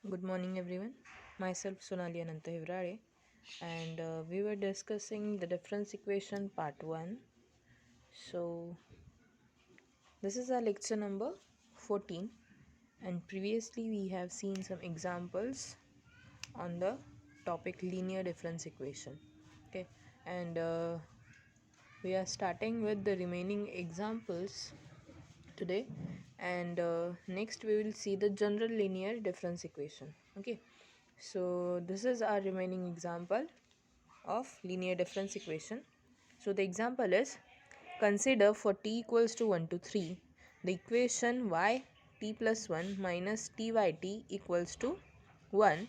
Good morning, everyone. Myself Sonali Ananta Hivrare, and we were discussing the difference equation part 1. So, this is our lecture number 14, and previously we have seen some examples on the topic linear difference equation. Okay, and we are starting with the remaining examples today, and next we will see the general linear difference equation. Okay, so this is our remaining example of linear difference equation. So the example is, consider for t equals to 1 to 3 the equation y t plus 1 minus t y t equals to 1,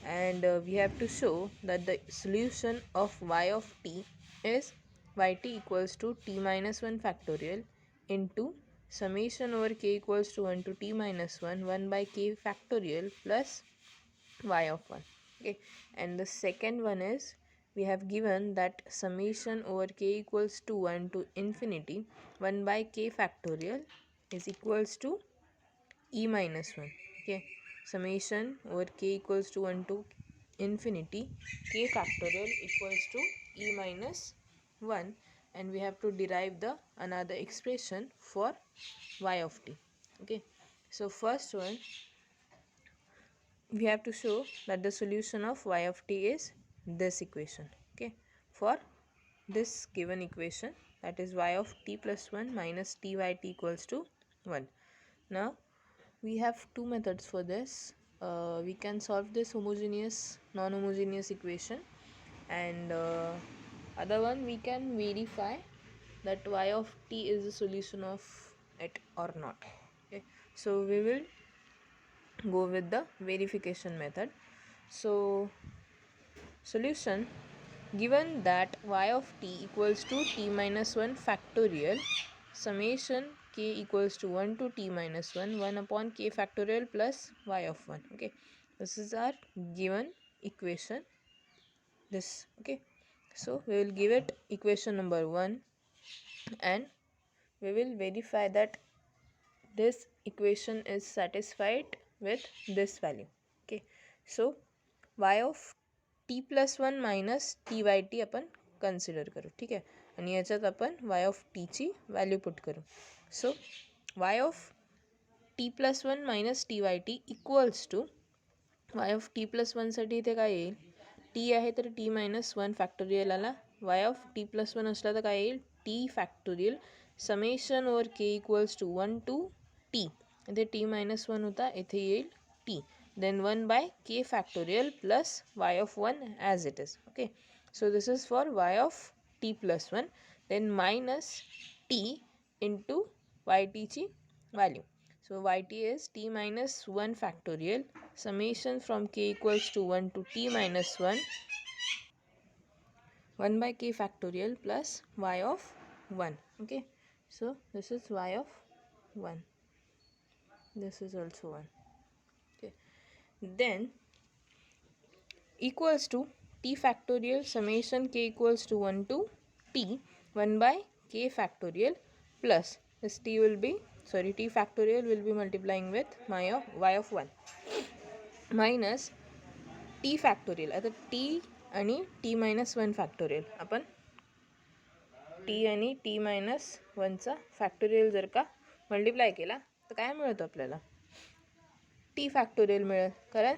and we have to show that the solution of y of t is yt equals to t minus 1 factorial into summation over k equals to 1 to t minus 1 by k factorial plus y of 1. Okay, and the second one is, we have given that summation over k equals to 1 to infinity 1 by k factorial is equals to e minus 1. Okay, summation over k equals to 1 to infinity k factorial equals to e minus 1, and we have to derive the another expression for y of t. Okay, so first one, we have to show that the solution of y of t is this equation. Okay, for this given equation, that is y of t plus 1 minus t y t equals to 1. Now we have two methods for this. We can solve this homogeneous non-homogeneous equation, and other one we can verify that y of t is the solution of it or not. Okay, so we will go with the verification method. So solution, given that y of t equals to t minus 1 factorial summation k equals to 1 to t minus 1 upon k factorial plus y of 1. Okay, this is our given equation, this. Okay, so we will give it equation number 1, and we will verify that this equation is satisfied with this value. Okay, so y of t plus 1 minus t y t आपण consider करू. ठीक आहे, आणि याच्यात आपण y of टीची value put करू. So y of t plus 1 minus t y t equals to y of t plus 1साठी इथे काय येईल, टी आहे तर टी मायनस 1 फॅक्टोरियल आला. y ऑफ टी प्लस 1 असला तर काय येईल, t factorial summation over k equals to 1 to T. इथे टी मायनस 1 होता, इथे येईल T, then 1 by k factorial plus y of 1 as it is. Okay, so this is for y of t plus 1, then minus t into yt ची value. So yt is t minus 1 factorial summation from k equals to 1 to t minus 1 by k factorial plus y of 1. Okay, so this is y of 1, this is also 1. Okay, then equals to t factorial summation k equals to 1 to t 1 by k factorial plus this t will be, sorry, t factorial will be multiplying with my of y of 1 minus t factorial. आता t आणि t minus 1 factorial आपण t आणि t minus 1चा factorial जर का multiply केला तर काय मिळतं आपल्याला, t फॅक्टोरियल मिळेल. कारण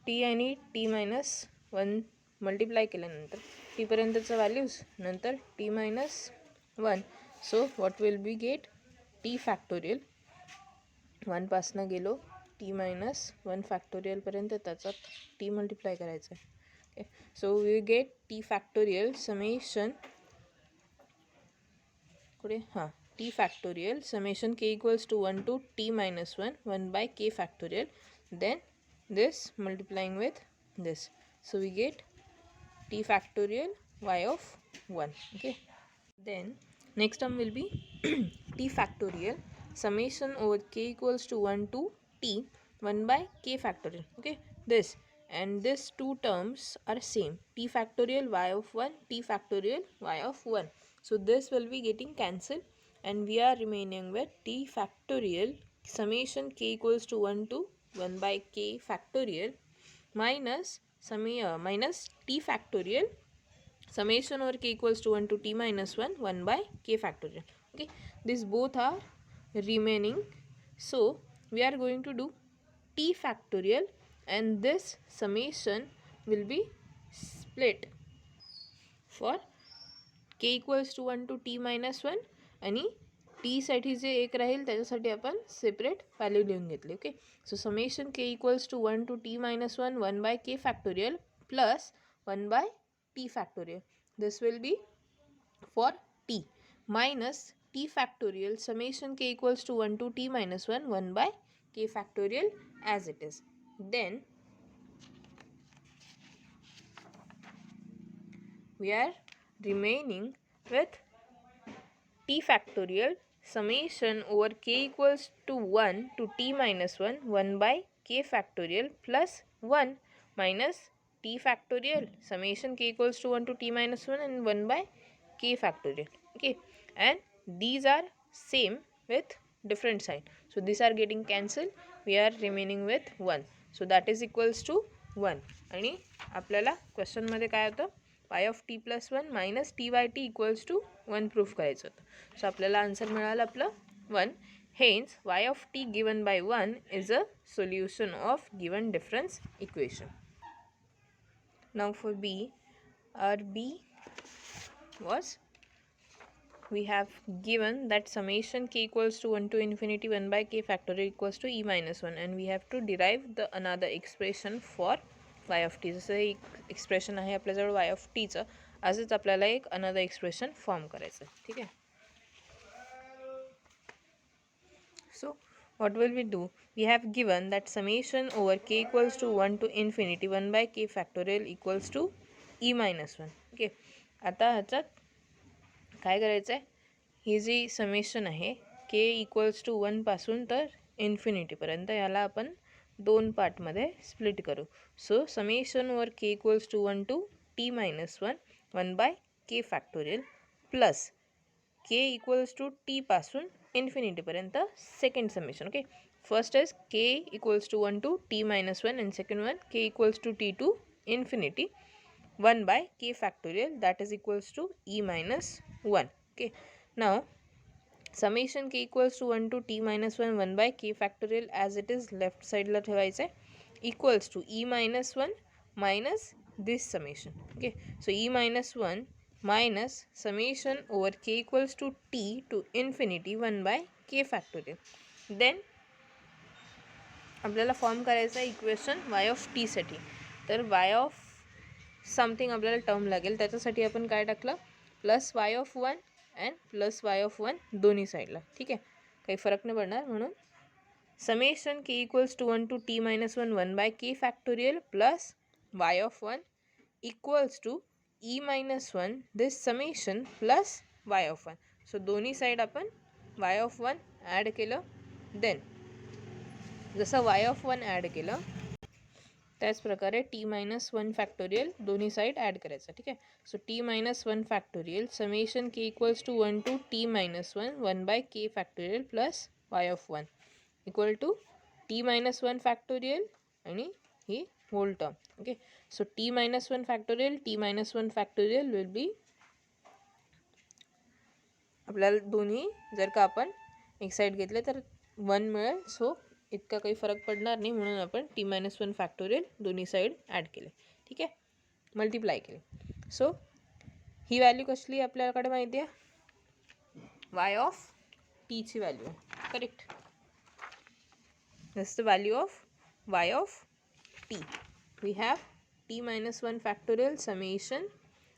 टी आणि टी मायनस 1 मल्टिप्लाय केल्यानंतर टीपर्यंतचं व्हॅल्यूज, नंतर t minus 1. So what will be get, t factorial 1पासनं गेलो टी मायनस 1 फॅक्टोरियलपर्यंत, त्याचा टी मल्टिप्लाय करायचं आहे. Okay, so we get t factorial summation कुठे, हां, t factorial summation k equals to 1 to t minus 1 by k factorial, then this multiplying with this, so we get t factorial y of 1. Okay, then next term will be t factorial summation over k equals to 1 to t 1 by k factorial. Okay, this and this two terms are same, t factorial y of 1, t factorial y of 1. So this will be getting cancelled, and we are remaining with t factorial summation k equals to 1 to 1 by k factorial minus minus t factorial summation over k equals to 1 to t minus 1 1 by k factorial. Okay, these both are remaining, so we are going to do t factorial and this summation will be split for k equals to 1 to t minus 1 आणि टीसाठी जे एक राहील त्याच्यासाठी आपण separate value लिहून घेतली. Okay, so summation k equals to 1 to t minus 1 1 by k factorial plus 1 by t factorial. This will be for t minus t factorial summation k equals to 1 to t minus 1 1 by k factorial as it is. Then we are remaining with t factorial summation over k equals to 1 to t minus 1 1 by k factorial plus 1 minus t factorial summation k equals to 1 to t minus 1 and 1 by k factorial. Okay, and these are same with different sign, so these are getting cancelled. We are remaining with 1, so that is equals to 1. आणि आपल्याला question मध्ये काय होतं, y of t plus 1 minus t by t equals to 1 proof करायचं होतं. So आपल्याला answer मिळालं आपलं 1. Hence y of t given by 1 is a solution of given difference equation. Now for b, our b was, we have given that summation k equals to 1 to infinity 1 by k factorial equals to e minus 1 and we have to derive the another expression for y of t. जसं एक expression आहे आपल्याजवळ y of t चं, असंच आपल्याला एक another expression form करायचं. ठीक आहे, so what will we do? We have given that summation over k equals to 1 to infinity 1 by k factorial equals to e minus 1. Okay, आता ह्याच्यात काय करायचं आहे, ही जी समेशन आहे के इक्वल्स टू 1 पासून तर इन्फिनिटीपर्यंत, याला आपण दोन पार्टमध्ये स्प्लिट करू. So summation over k equals to 1 to t minus 1 1 by k factorial plus k equals to t पासून इन्फिनिटीपर्यंत second summation. Okay, first is k equals to 1 to t minus 1 and second one k equals to t to infinity 1 by k factorial that is equals to e minus 1. Okay, now summation k equals to 1 to t minus 1 1 by k factorial as it is left side ला ठेवायचं आहे equals to e minus 1 minus this summation. Okay, so e minus 1 minus summation over k equals to t to infinity 1 by k factorial. Then आपल्याला form करायचं आहे equation y of t साठी. तर y of something आपल्याला term लागेल, त्याच्यासाठी आपण काय टाकलं, plus y of 1 and plus y of 1 दोन्ही साईडला. ठीक आहे, काही फरक नाही पडणार, म्हणून summation k equals to 1 to t minus 1 1 by k factorial plus y of 1 equals to e minus 1 this summation plus y of 1. So दोन्ही साईड आपण y of 1 ॲड केलं. देन जसं y of 1 ॲड केलं त्याच प्रकारे t minus 1 factorial दोन्ही side add करायचं. ठीक आहे, so t minus 1 factorial summation k equals to 1 to t minus 1 1 by k factorial plus y of 1 equal to t minus 1 factorial आणि ही whole term. Okay, so t minus 1 factorial t minus 1 factorial will be, आपल्याला दोन्ही जर का आपण एक side घेतले तर 1 मिळेल, सो इतका काही फरक पडणार नाही, म्हणून आपण टी मायनस 1 फॅक्टोरियल दोन्ही साईड ॲड केले. ठीक आहे, मल्टिप्लाय केले. सो ही व्हॅल्यू कसली आपल्याकडे माहिती आहे, वाय ऑफ टीची व्हॅल्यू आहे. Correct, this the value of y of t. We have t minus 1 factorial summation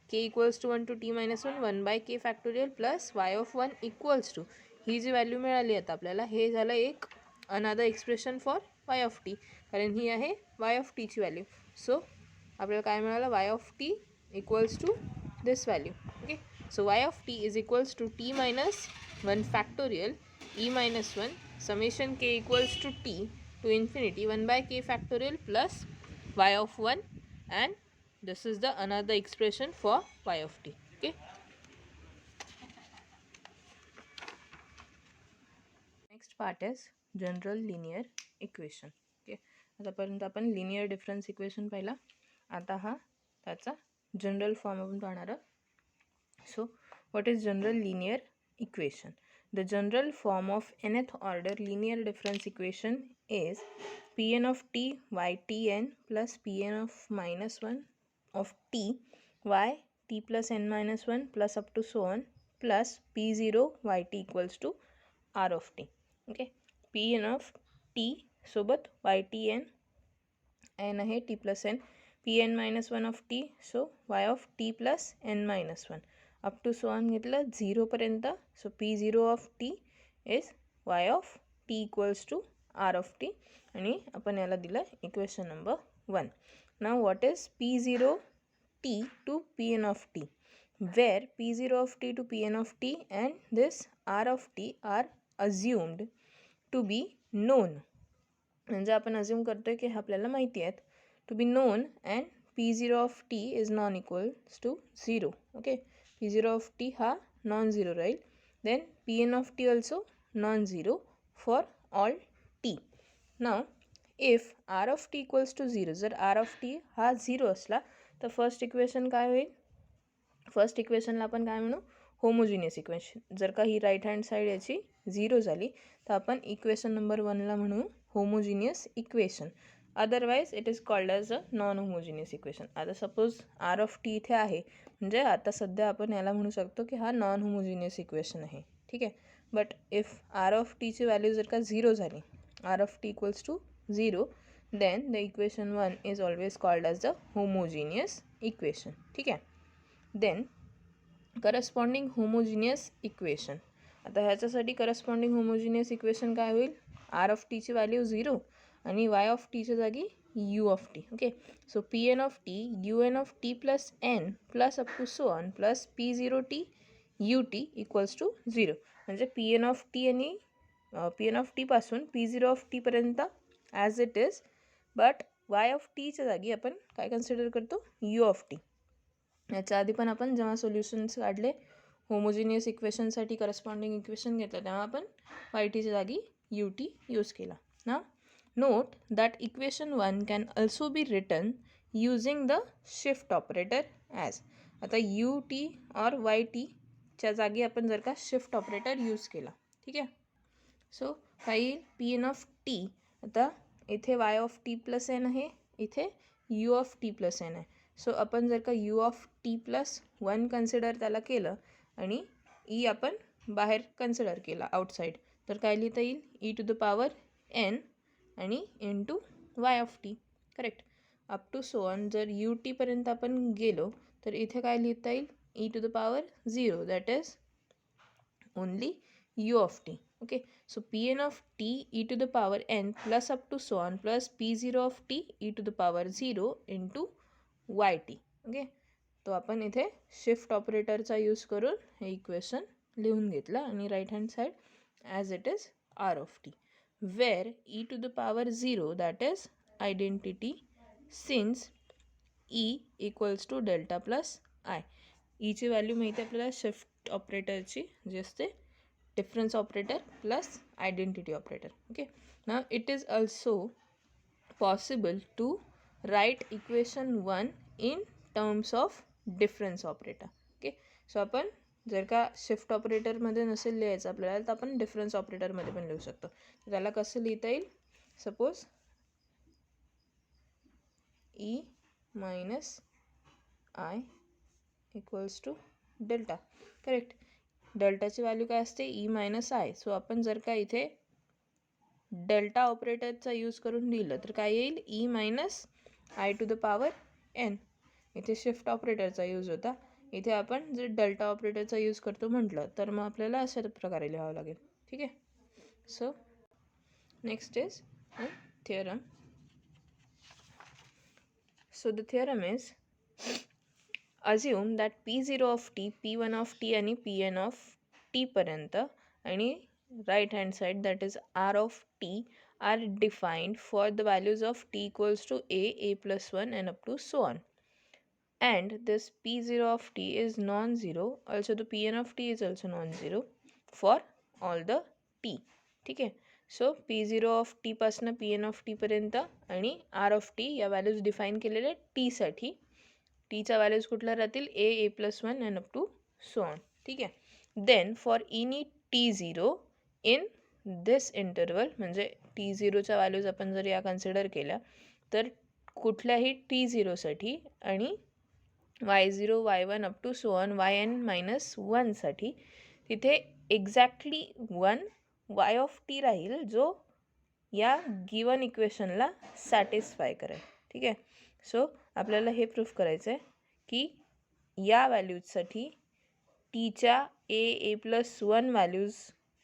k equals to 1 to t minus 1 1 by k factorial plus y of 1 equals to, ही जी value मिळाली आता आपल्याला, हे झालं एक another expression for y of t, कारण ही आहे y ऑफ टीची व्हॅल्यू. सो आपल्याला काय मिळालं, y of t equals to this value. Okay, so y of t is equals to t minus 1 factorial e minus 1 summation k equals to t to infinity 1 by k factorial plus y of 1 and this is the another expression for y of t. Okay, next part is general linear equation. Okay, आतापर्यंत आपण linear difference equation पाहिला. आता हा त्याचा general form आपण पाहणार आहोत. So what is general linear equation? The general form of nth order linear difference equation is Pn of t ytn plus Pn of minus 1 of t y t plus n minus 1 plus up to so on plus P0 yt equals to r of t. Okay, Pn of t सोबत ytn n आहे t plus n, Pn minus 1 of t, so y of t plus n minus 1 up to so on घेतलं 0पर्यंत. So P0 of t is y of t equals to r of t आणि आपण याला दिलं equation number 1. नाव what is P0 t to Pn of t, where P0 of t to Pn of t and this r of t are assumed to be known. म्हणजे आपण assume करतोय की आपल्याला माहिती आहेत to be known and P0 of t is non equals to 0. Okay, P0 of t हा non zero राहील. Then Pn of t also non zero for all t. Now if r of t equals to 0, जर R of T हा 0 असला तर first equation काय होईल? First इक्वेशनला आपण काय म्हणू? Homogeneous equation. जर का ही राईट हँड साईड याची 0 झाली तर आपण इक्वेशन नंबर 1ला म्हणू homogeneous equation. Otherwise it is called as a non homogeneous equation. आता सपोज आर ऑफ टी इथे आहे म्हणजे आता सध्या आपण याला म्हणू शकतो की हा नॉन होमोजिनियस इक्वेशन आहे. ठीक आहे. बट इफ आर ऑफ टीची व्हॅल्यू जर का 0 झाली, r of t equals to 0, then the equation 1 is always called as the homogeneous equation. ठीक आहे. Then corresponding homogeneous equation. आता ह्याच्यासाठी करस्पॉन्डिंग होमोजिनियस इक्वेशन काय होईल? आर ऑफ टीची व्हॅल्यू 0 आणि वाय ऑफ टीच्या जागी u of t. Okay, so p n of t u n of t plus n plus up to so on plus P0 t u t equals to 0. म्हणजे p n of t आणि p n of टीपासून P0 of टीपर्यंत as it is, but y of टीच्या जागी आपण काय consider करतो? U of t. याच्या आधी पण आपण जेव्हा सोल्युशन्स काढले होमोजिनियस इक्वेशनसाठी करस्पॉन्डिंग इक्वेशन घेतलं तेव्हा आपण वाय टीच्या जागी यू टी यूज केला ना. Note that equation 1 can also be written using the shift operator as. आता यू टी और वाय टीच्या जागी आपण जर का शिफ्ट ऑपरेटर यूज केला, ठीक आहे. सो काय येईल? पी एन ऑफ टी, आता इथे y of t plus n आहे, इथे u of t plus n आहे. सो आपण जर का u of t plus 1 consider त्याला केलं आणि ई आपण बाहेर कन्सिडर केला आउटसाईड, तर काय लिहिता येईल? E to the power n आणि into y of t. Correct. Up to so on जर यू टीपर्यंत आपण गेलो तर इथे काय लिहिता येईल? E to the power 0, that is only u of t. Okay, so p n of t e to the power n plus up to so on plus P0 of t e to the power 0 into y T. Okay, तो आपण इथे shift ऑपरेटरचा use करून हे equation लिहून घेतलं आणि right hand side as it is r of t, where e to the power 0 that is identity since e equals to delta plus I. ईची व्हॅल्यू माहिती आहे आपल्याला शिफ्ट ऑपरेटरची, जी असते difference operator plus identity operator. Okay, now it is also possible to write equation 1 in terms of difference operator. Okay, so आपण जर का शिफ्ट ऑपरेटरमध्ये नसेल लिहायचं आपल्याला तर आपण डिफरन्स ऑपरेटरमध्ये पण लिहू शकतो. तर त्याला कसं लिहिता येईल? Suppose e minus i equals to delta. Correct. डेल्टाची व्हॅल्यू काय असते? E minus I. सो आपण जर का इथे डेल्टा ऑपरेटरचा यूज करून लिहिलं तर काय येईल? E minus I to the power n. इथे शिफ्ट ऑपरेटरचा यूज होता, इथे आपण जर डेल्टा ऑपरेटरचा यूज करतो म्हटलं तर मग आपल्याला अशा प्रकारे लिहावं लागेल. ठीक आहे. So next is theorem. So the theorem is assume that P0 of t, P1 of t आणि Pn of t पर्यंत आणि right hand side that is R of t are defined for the values of t equals to a plus 1 and up to so on. And this P0 of t is non-zero. Also the Pn of t is also non-zero for all the t. ठीक है. So P0 of t पासनं Pn of टीपर्यंत आणि r of t या values define केलेल्या टीसाठी. टीच्या values कुठल्या राहतील a+1 and up to so on. ठीक आहे. Then for any T0 in this interval, म्हणजे T0च्या व्हॅल्यूज आपण जर या कन्सिडर केल्या तर कुठल्याही T0साठी आणि y0 y1 up to so on yn-1 साठी तिथे एक्झॅक्टली 1 y ऑफ टी राहील जो या गिवन इक्वेशनला सॅटिस्फाय करेल. ठीक आहे. सो आपल्याला हे प्रूफ करायचं आहे की या व्हॅल्यूजसाठी टीच्या a+1 व्हॅल्यूज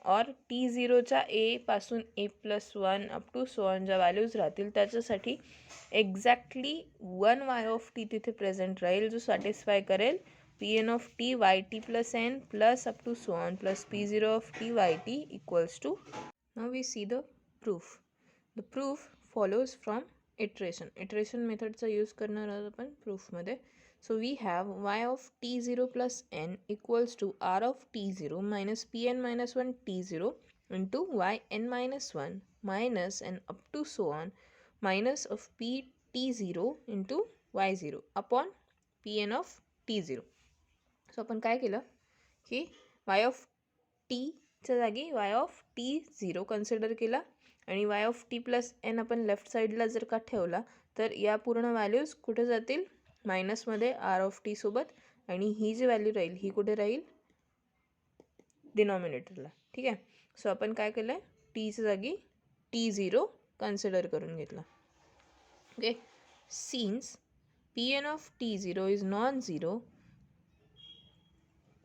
और T0च्या a पासून a+1 up to so on ज्या व्हॅल्यूज राहतील त्याच्यासाठी एक्झॅक्टली 1 y ऑफ टी तिथे प्रेझेंट राहील जो सॅटिस्फाय करेल Pn of t yt plus n plus up to so on plus P0 of t yt equals to. Now we see the proof. The proof follows from iteration. Iteration methodचा use करणार आहोत आपण प्रूफमध्ये. So we have y of t0 plus n equals to r of t0 minus pn minus 1 t0 into yn minus 1 minus and up to so on minus of p t0 into y0 upon pn of t0. So आपण काय केलं की y of टीच्या जागी y of T0 consider केला आणि y of t plus n आपण left साईडला जर का ठेवला तर या पूर्ण व्हॅल्यूज कुठे जातील मायनसमध्ये आर ऑफ टी सोबत, आणि ही जी व्हॅल्यू राहील ही कुठे राहील डिनॉमिनेटरला. ठीक आहे. सो आपण काय केलं आहे टीच्या जागी T0 कन्सिडर करून घेतला. Okay. Since Pn of T0 is non zero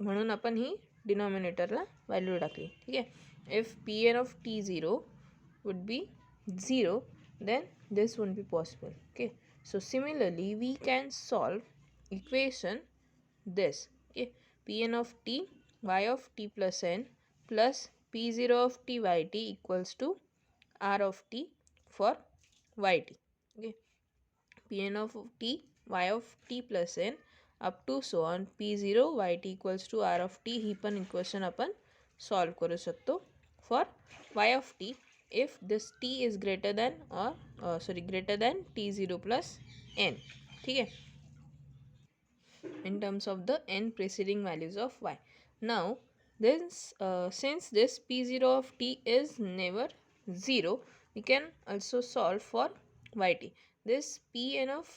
म्हणून आपण ही डिनॉमिनेटरला व्हॅल्यू टाकली. ठीक आहे. If Pn of T0 would be 0 then this won't be possible. Okay, so similarly we can solve equation this. Okay, Pn of t y of t plus n plus P0 of t yt equals to r of t for yt. Okay, Pn of t y of t plus n up to so on P0 yt equals to r of t ही पण equation आपण solve करू शकतो for y of t if this t is greater than or greater than T0 plus n. ठीक है, in terms of the n preceding values of y. Now this since this P0 of t is never 0, we can also solve for yt. This Pn of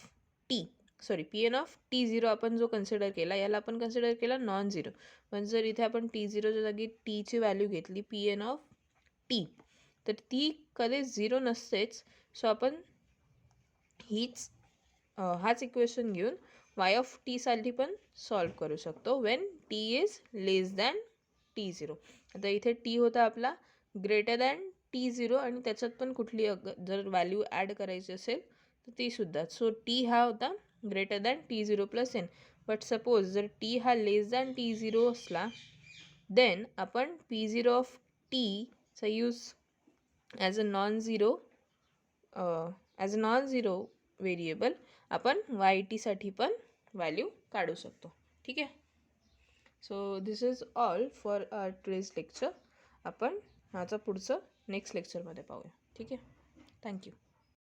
T0 आपण जो consider केला याला आपण consider केला non zero, पण जर इथे आपण T0च्या जागी टीची व्हॅल्यू घेतली Pn ऑफ टी तर ती कधी झिरो नसतेच. सो आपण हाच इक्वेशन घेऊन y ऑफ टी साठी पण सॉल्व करू शकतो Wien T is less than T0. आता इथे टी होता आपला ग्रेटर दॅन T0 आणि त्याच्यात पण कुठली जर व्हॅल्यू ॲड करायची असेल तर ती सुद्धा. सो टी हा होता greater than T0 plus n. But suppose जर टी हा लेस दॅन T0 असला देन आपण P0 ऑफ टीचा use as a non zero variable आपण वाय टीसाठी पण व्हॅल्यू काढू शकतो. ठीक आहे. So this is all for our today's lecture. आपण ह्याचं पुढचं नेक्स्ट लेक्चरमध्ये पाहूया. ठीक आहे. थँक्यू.